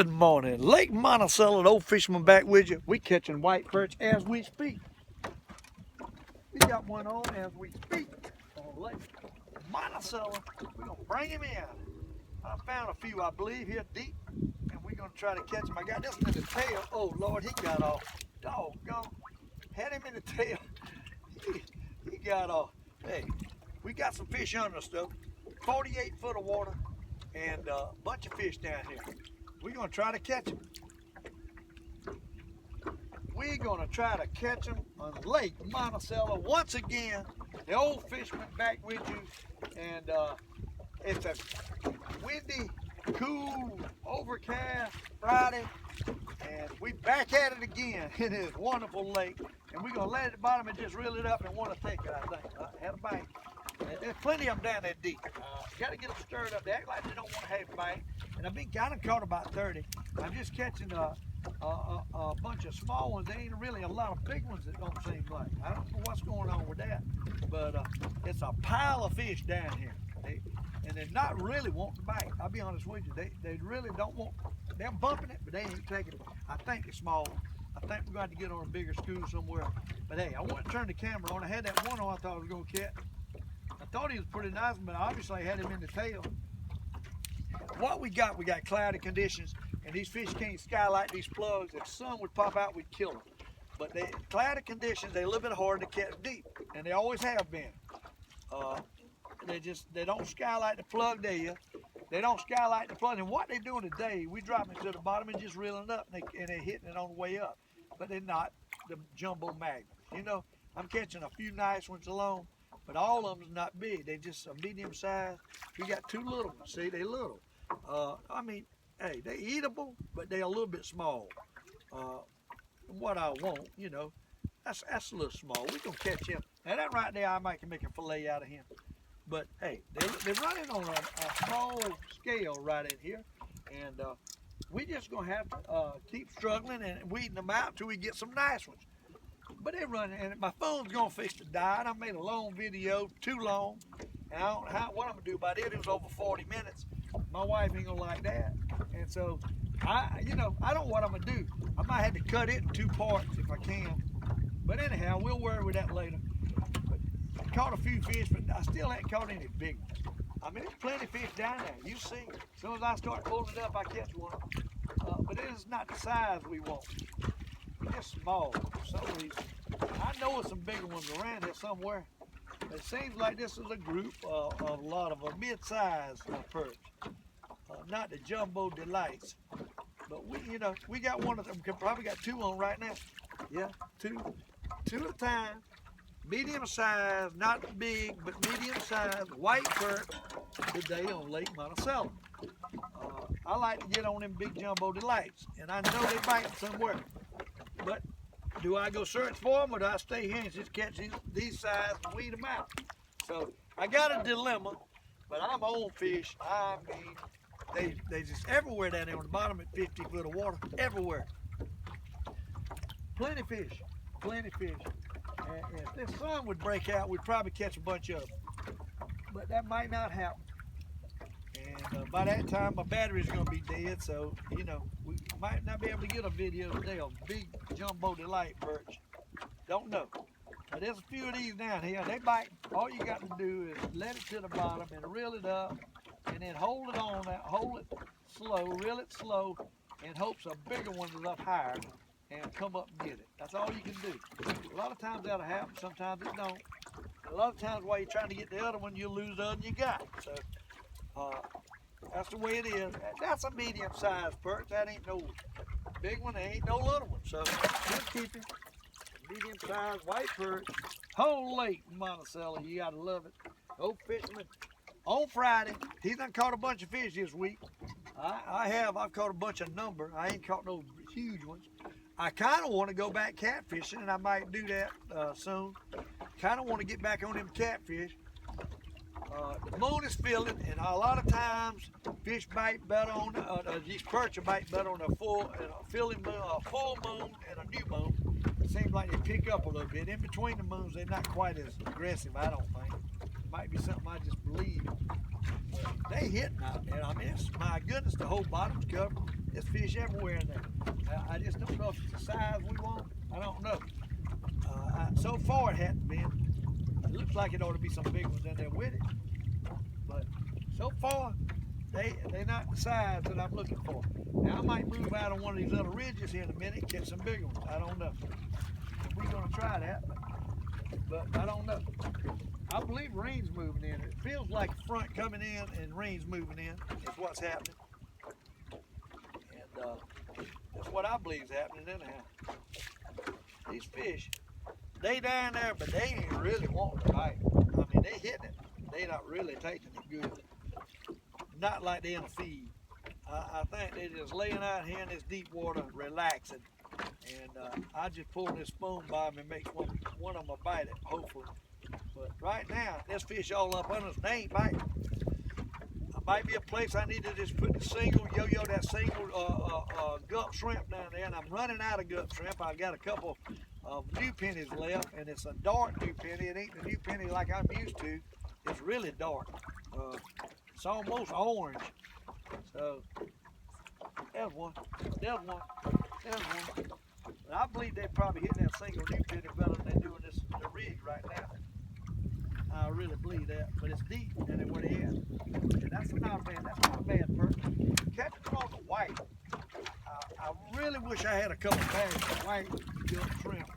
Good morning, Lake Monticello, the old fisherman back with you. We catching white perch as we speak. We got one on as we speak on Lake Monticello. We're gonna bring him in. I found a few, I believe, here deep, and we're gonna try to catch him. I got this one in the tail. Oh Lord, he got off. Doggone. Had him in the tail. He got off. Hey, we got some fish under us though. 48 foot of water and a bunch of fish down here. We're gonna try to catch them. We're gonna try to catch them on Lake Monticello once again. The old fisherman back with you, and it's a windy, cool, overcast Friday, and we back at it again in this wonderful lake. And we're gonna lay at the bottom and just reel it up and want to take it. I think had a bite. There's plenty of them down there deep. Got to get them stirred up. They act like they don't want to have a bite. And I've been kind of caught about 30. I'm just catching a bunch of small ones. There ain't really a lot of big ones that don't seem like. I don't know what's going on with that. But it's a pile of fish down here. And they're not really wanting to bite. I'll be honest with you. They really don't want. They're bumping it, but they ain't taking it. I think it's small. I think we're going to get on a bigger school somewhere. But hey, I want to turn the camera on. I had that one on I thought I was going to catch. I thought he was pretty nice, but obviously I had him in the tail. What we got cloudy conditions, and these fish can't skylight these plugs. If the sun would pop out, we'd kill them. But cloudy conditions, they're a little bit hard to catch deep, and they always have been. They don't skylight the plug there. They don't skylight the plug. And what they're doing today, we dropping it to the bottom and just reeling it up, and they're hitting it on the way up. But they're not the jumbo magnets. You know, I'm catching a few nice ones alone. But all of them's not big. They just a medium size. We got two little ones. See, they little. I mean, hey, they eatable, but they a little bit small. What I want, you know, that's a little small. We gonna catch him. Now that right there, I might can make a fillet out of him. But hey, they're running on a small scale right in here, and we just gonna have to keep struggling and weeding them out till we get some nice ones. But they're running, and my phone's gonna fix to die. And I made a long video, too long. And I don't know what I'm gonna do about it. It was over 40 minutes. My wife ain't gonna like that. And so, I don't know what I'm gonna do. I might have to cut it in 2 parts if I can. But anyhow, we'll worry with that later. But I caught a few fish, but I still ain't caught any big ones. I mean, there's plenty of fish down there. You see, as soon as I start pulling it up, I catch one. But it is not the size we want. It's small for some reason. I know there's some bigger ones around here somewhere. But it seems like this is a group of a lot of mid-sized perch. Not the jumbo delights. But we got one of them. We probably got 2 on right now. Yeah, two at a time. Medium size, not big, but medium size white perch today on Lake Monticello. I like to get on them big jumbo delights, and I know they bite somewhere. But do I go search for them, or do I stay here and just catch these size and weed them out? So I got a dilemma, but I'm on fish. I mean, they just everywhere down there on the bottom at 50 foot of water, everywhere. Plenty of fish, plenty of fish. And if this sun would break out, we'd probably catch a bunch of them. But that might not happen. And by that time, my battery's going to be dead, so, we might not be able to get a video today of big jumbo delight perch. Don't know. But there's a few of these down here. They bite. All you got to do is let it to the bottom and reel it up, and then hold it on that. Hold it slow, reel it slow, in hopes a bigger one is up higher and come up and get it. That's all you can do. A lot of times that'll happen. Sometimes it don't. A lot of times while you're trying to get the other one, you'll lose the other one you got. So, that's the way it is. That's a medium-sized perch. That ain't no big one. There ain't no little one. So just keep it. Medium-sized white perch. Whole Lake Monticello. You gotta love it. Old fisherman. On Friday, he done caught a bunch of fish this week. I've caught a bunch of number. I ain't caught no huge ones. I kind of want to go back catfishing, and I might do that soon. Kind of want to get back on them catfish. The moon is filling, and a lot of times fish bite better on these perch bite better on a full moon and a new moon. It seems like they pick up a little bit. In between the moons, they're not quite as aggressive, I don't think. It might be something I just believe. They hitting out there. I mean, my goodness, the whole bottom's covered. There's fish everywhere in there. I just don't know if it's the size we want. I don't know. So far it hasn't been. It looks like it ought to be some big ones in there with it. But so far, they're not the size that I'm looking for. Now I might move out on one of these little ridges here in a minute and catch some bigger ones. I don't know. We're gonna try that, but I don't know. I believe rain's moving in. It feels like front coming in and rain's moving in is what's happening. And that's what I believe is happening anyhow. These fish, they down there, but they ain't really wanting to bite. I mean, they hitting it. They not really taking it good. Not like they in a feed. I think they just laying out here in this deep water, relaxing. And I just pull this spoon by them and make one of them bite it, hopefully. But right now, this fish all up under us, they ain't biting. Might be a place I need to just put the single, that single gulp shrimp down there, and I'm running out of gulp shrimp. I got a couple of new pennies left, and it's a dark new penny. It ain't the new penny like I'm used to. It's really dark. It's almost orange. So there's one. There's one. There's one. But I believe they probably hit that single new penny better than they're doing the rig right now. I really believe that, but it's deep and it went in. And that's not a bad perch. Catching them on the white. I really wish I had a couple bags of white gulp shrimp.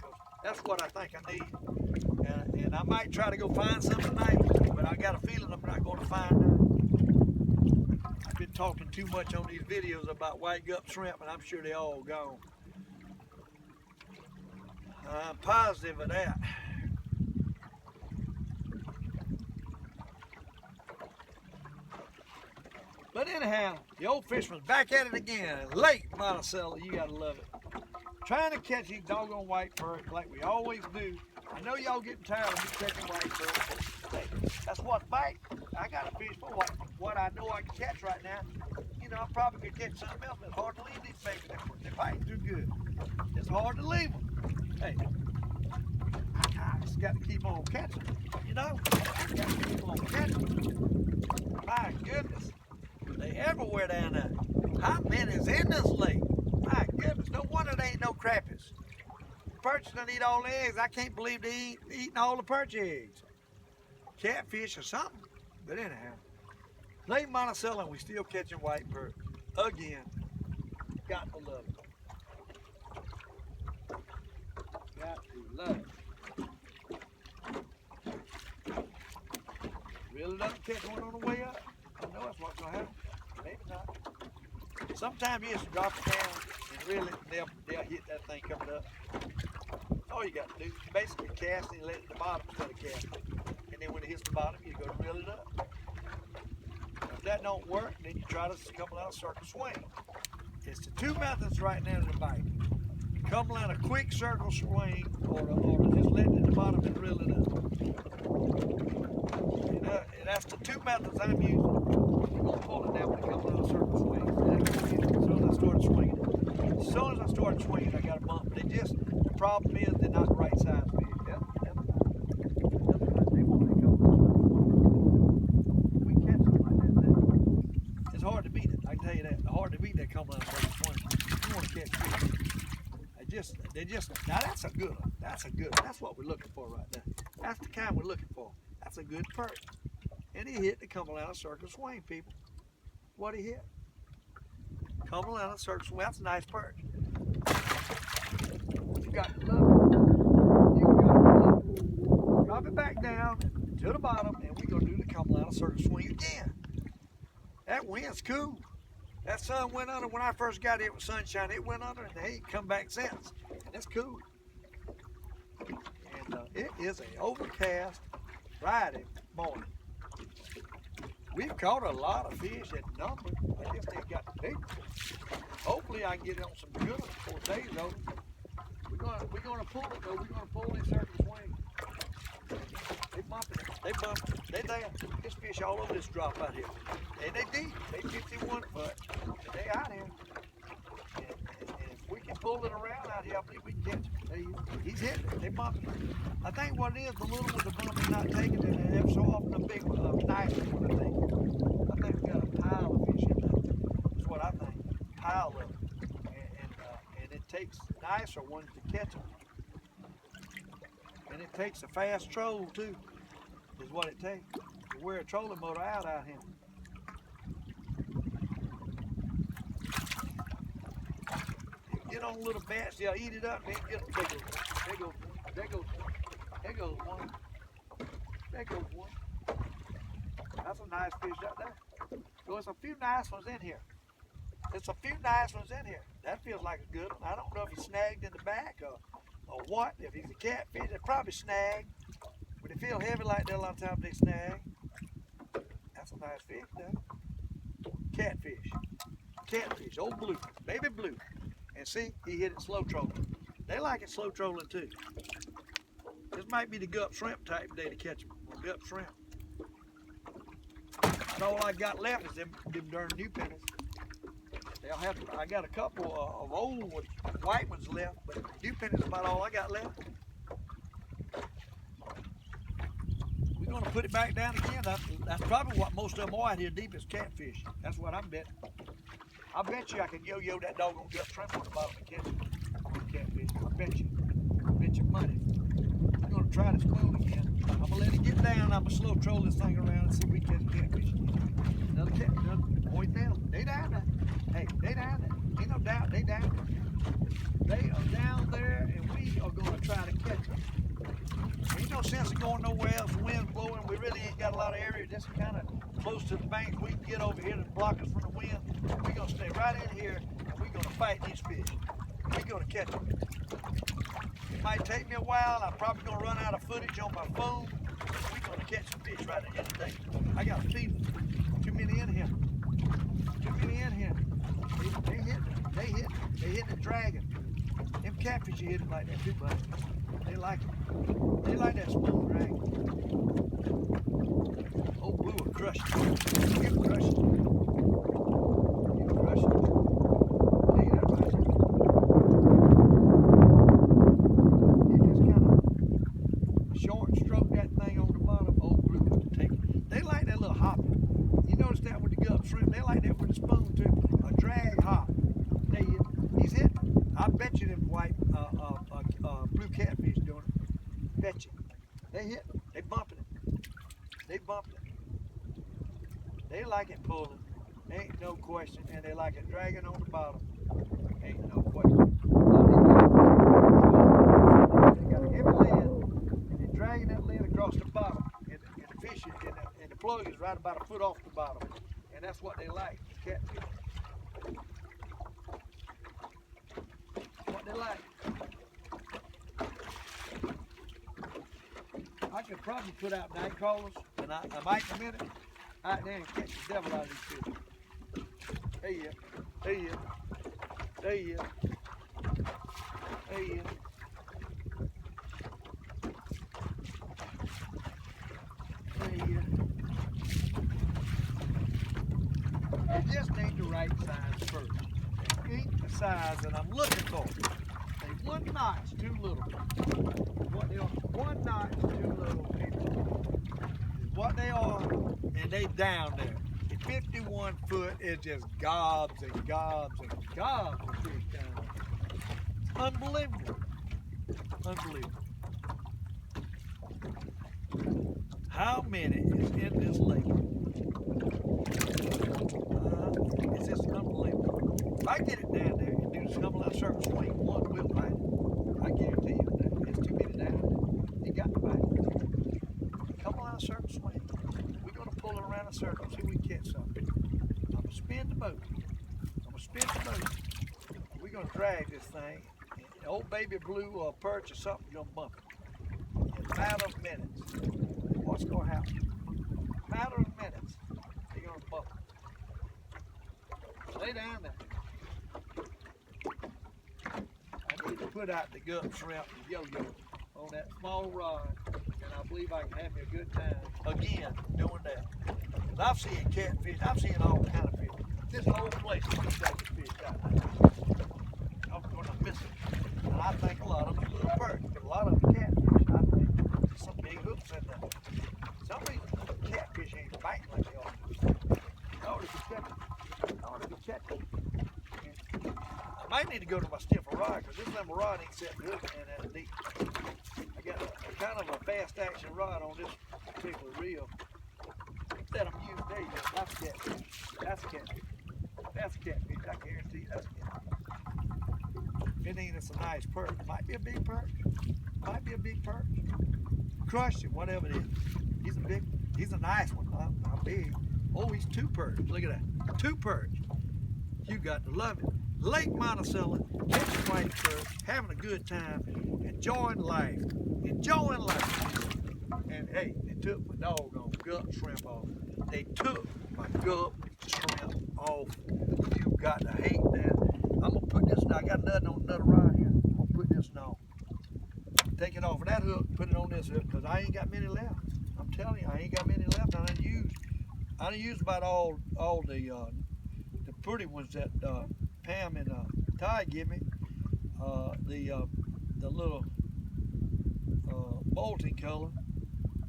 That's what I think I need. And I might try to go find some tonight, but I got a feeling I'm not going to find them. I've been talking too much on these videos about white gulp shrimp, and I'm sure they're all gone. I'm positive of that. But anyhow, the old fisherman's back at it again. Lake Monticello, you gotta love it. Trying to catch these doggone white perch like we always do. I know y'all getting tired of me catching white perch. Hey, that's what bite. I got a fish for what I know I can catch right now. You know, I probably could catch something else, but it's hard to leave these babies. They're fighting too good. It's hard to leave them. Hey, I just got to keep on catching them. You know, I got to keep on catching them. My goodness. They everywhere down there. How many's in this lake? My goodness, no wonder they ain't no crappies. Perch done eat all the eggs. I can't believe they eating all the perch eggs. Catfish or something. But anyhow, Lake Monticello, and we still catching white perch. Again, got to love it. Got to love it. Really doesn't catch one on the way up. I know that's what's gonna happen. Maybe not. Sometimes you just drop it down and really they'll hit that thing coming up. All you got to do is basically cast and let it to the bottom instead of casting. And then when it hits the bottom, you go to reel it up. If that don't work, then you try to couple out a circle swing. It's the two methods right now to bite. Couple out a quick circle swing or just let it at the bottom and reel it up. And that's the two methods I'm using. I'm going to pull it down when it comes out of a circle swing. As soon as I started swinging. As soon as I started swinging, I got a bump. But the problem is they're not the right size fish. Yep. They want to come. We catch them like that. It's hard to beat it. I can tell you that. It's hard to beat that coming out of a circle swing. You want to catch fish. Now that's a good one. That's a good one. That's what we're looking for right there. That's the kind we're looking for. That's a good perch. And he hit the Cumberland circle swing, people. What he hit? Cumberland circle swing. That's a nice perch. You got to love it. You got to love it. Drop it back down to the bottom, and we're going to do the Cumberland circle swing again. That wind's cool. That sun went under when I first got here with sunshine. It went under, and they ain't come back since. And that's cool. And it is an overcast Friday morning. We've caught a lot of fish at number. I just ain't got the big ones. Hopefully I can get on some good ones before the day's over. We're gonna pull it though. We're gonna pull this circle swing. They bumping. They bumping. They there. There's fish all over this drop out here. And they deep. They 51 foot. They out here. And if we can pull it around out here, I believe we can catch him. He's hitting it. They bumping. I think what it is, the little ones are bumping, not taking it, and every so often the big one, nice one, I think we got a pile of fish in there. That's what I think. Pile of them. takes nicer ones to catch them. And it takes a fast troll too, is what it takes. To wear a trolling motor out here. Get on little bats, they'll eat it up, and then get them bigger. There goes one. There goes one. That's a nice fish right there. So there's a few nice ones in here. That feels like a good one. I don't know if he's snagged in the back or what. If he's a catfish, they're probably snagged. When they feel heavy like that, a lot of times they snag. That's a nice fish there. Catfish, old blue, baby blue. And see, he hit it slow trolling. They like it slow trolling too. This might be the gup shrimp type day to catch them. Gup shrimp. And all I got left is them darn new pennies. I got a couple of old white ones left, but new pennies is about all I got left. We're gonna put it back down again. That's probably what most of them are out here deep is catfish. That's what I'm betting. I bet you I can yo-yo that doggone gup shrimp on the bottom and catch catfish. I bet you money. I'm gonna try the spoon again. I'm gonna let it get down. I'm gonna slow troll this thing around and see if we can catch catfish again. Another point down. They down there. Hey, they down there. Ain't no doubt they down there. They are down there and we are gonna try to catch them. Ain't no sense of going nowhere else. The wind's blowing. We really ain't got a lot of area. Just kind of close to the bank. We can get over here to block us from the wind. We're gonna stay right in here and we're gonna fight these fish. We're gonna catch them. It might take me a while. I'm probably gonna run out of footage on my phone. We're gonna catch some fish right in here today. I got a feeling. Too many in here. They hit the dragon. Them catfish you hit it like that too, buddy. They like it. They like that smooth dragon. Old blue will crush it. He'll crush it. Tell you that right. You just kind of short stroke that thing on the bottom. Old blue will take it. They like that little hop. You notice that with the gup shrimp? They like that with the spoon too. A drag hop. He's hitting. I bet you them white blue catfish doing it. Bet you. They hit. They bumping it. They like it pulling. Ain't no question. And they like it dragging on the bottom. Ain't no question. They got a heavy lead and they're dragging that lead across the bottom. And the fish and the plug is right about a foot off the bottom. And that's what they like, catfish. What they like. I could probably put out night crawlers, and I might in a minute, out there and catch the devil out of these fish. Hey, yeah. It just ain't the right size first. It ain't the size that I'm looking for. They one notch too little. What they are, one notch too little, people. Is what they are, and they down there. The 51 foot is just gobs and gobs and gobs of fish down there. Unbelievable. How many is in this lake? It's just unbelievable. If I get it down there and do some of that circle swing, one will bite it. I guarantee you that. It's too many down there. You got to bite it. Come on, circle swing. We're going to pull it around a circle, see if we can catch something. I'm going to spin the boat. We're going to drag this thing. The old baby blue or perch or something going to bump it. In a matter of minutes. What's going to happen? Matter of minutes. They're going to bump it. Lay down there. I need to put out the gup shrimp and yo-yo on that small rod, and I believe I can have me a good time again doing that. Because I've seen catfish, I've seen all kind of fish. This whole place is got the fish out there. I'm going to miss it. And I think a lot of them are little perch, but a lot of them catfish. I think there's some big hooks in there. Some of these catfish ain't biting like they ought to. I ought to catch it. I I need to go to my stiffer rod because this little rod ain't set good and that deep. I got a kind of a fast action rod on this particular reel that I'm using there. That's catfish. That's catfish. That's catfish. I guarantee you that's catfish. If it ain't, it's a nice perch. Might be a big perch. Might be a big perch. Crush it, whatever it is. He's a nice one. Not big. Oh, he's 2 perch. Look at that. 2 perch. You got to love it. Lake Monticello, catching white perch, having a good time, enjoying life. Enjoying life. And hey, they took my doggone gut shrimp off. They took my gut shrimp off. You got to hate that. I'm gonna put this. I got another rod here. I'm gonna put this on. Take it off of that hook. Put it on this hook because I ain't got many left. I'm telling you, I ain't got many left. I done used about all the pretty ones that Pam and Ty give me. The little molten color.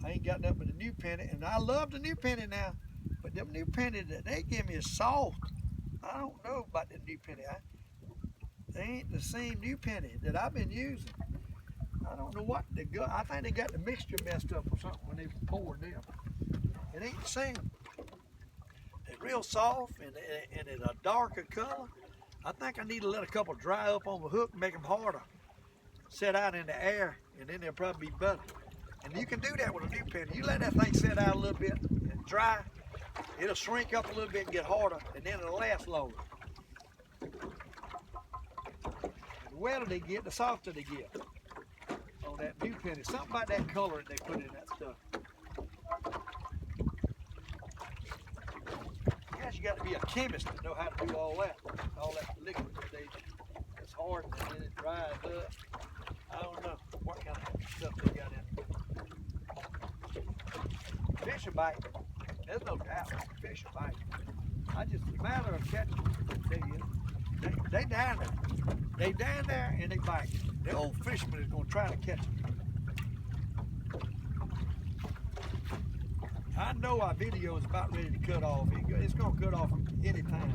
I ain't got nothing but the new penny, and I love the new penny now. But them new penny that they give me is soft. I don't know about the new penny. They ain't the same new penny that I've been using. I don't know what they got. I think they got the mixture messed up or something when they poured them. It ain't the same. They're real soft and it's a darker color. I think I need to let a couple dry up on the hook and make them harder. Set out in the air, and then they'll probably be better. And you can do that with a new penny. You let that thing set out a little bit and dry, it'll shrink up a little bit and get harder, and then it'll last longer. And the wetter they get, the softer they get on that new penny. Something about that color that they put in that stuff. I guess you got to be a chemist to know how to do all that liquid stage. It's hard and then it dries up. I don't know what kind of stuff they got in. Fish are biting. There's no doubt. Fish are biting. It's a matter of catching them. They down there. They down there and they bite. The old fisherman is going to try to catch them. I know our video is about ready to cut off. It's going to cut off any time.